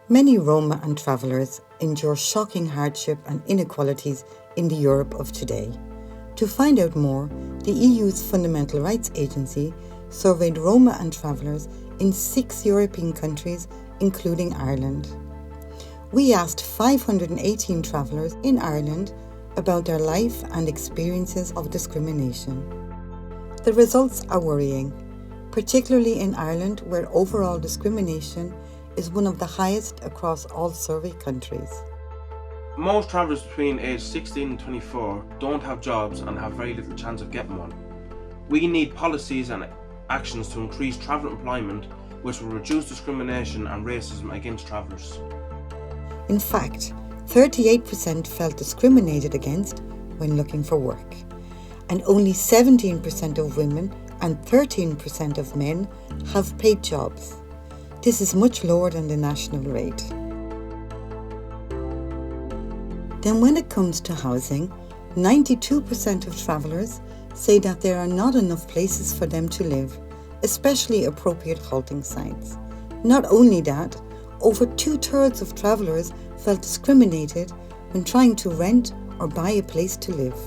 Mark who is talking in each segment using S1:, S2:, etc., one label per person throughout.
S1: Many Roma and travellers endure shocking hardship and inequalities in the Europe of today. To find out more, the EU's Fundamental Rights Agency surveyed Roma and travellers in 6 European countries, including Ireland. We asked 518 travellers in Ireland about their life and experiences of discrimination. The results are worrying, particularly in Ireland, where overall discrimination is one of the highest across all surveyed countries.
S2: Most travellers between age 16 and 24 don't have jobs and have very little chance of getting one. We need policies and actions to increase travel employment, which will reduce discrimination and racism against travellers.
S1: In fact, 38% felt discriminated against when looking for work, and only 17% of women and 13% of men have paid jobs. This is much lower than the national rate. Then when it comes to housing, 92% of travellers say that there are not enough places for them to live, especially appropriate halting sites. Not only that, over 2/3 of travellers felt discriminated when trying to rent or buy a place to live.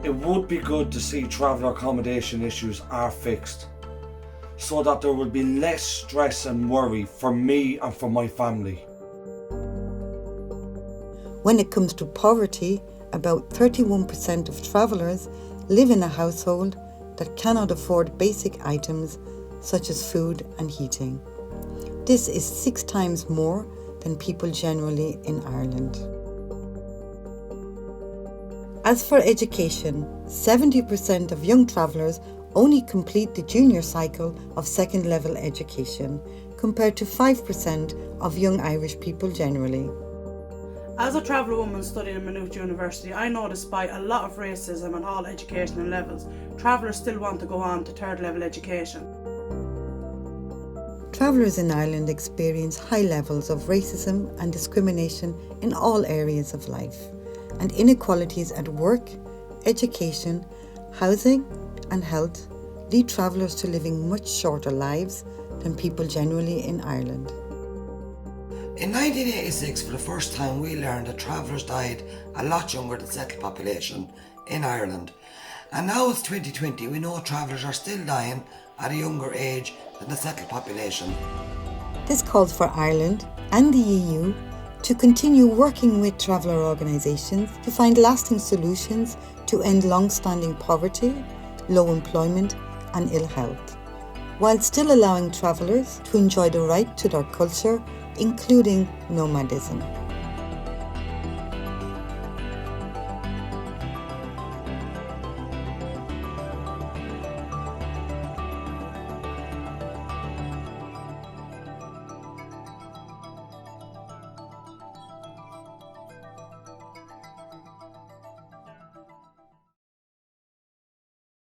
S3: It would be good to see traveller accommodation issues are fixed, so that there will be less stress and worry for me and for my family.
S1: When it comes to poverty, about 31% of travellers live in a household that cannot afford basic items such as food and heating. This is 6 times more than people generally in Ireland. As for education, 70% of young travellers only complete the junior cycle of second-level education, compared to 5% of young Irish people generally.
S4: As a traveller woman studying in Maynooth University, I know despite a lot of racism on all educational levels, travellers still want to go on to third-level education.
S1: Travellers in Ireland experience high levels of racism and discrimination in all areas of life, and inequalities at work, education, housing and health lead travellers to living much shorter lives than people generally in Ireland.
S5: In 1986, for the first time, we learned that travellers died a lot younger than the settled population in Ireland. And now it's 2020, we know travellers are still dying at a younger age than the settled population.
S1: This calls for Ireland and the EU to continue working with traveller organisations to find lasting solutions to end long-standing poverty, low employment and ill health, while still allowing travellers to enjoy the right to their culture, including nomadism.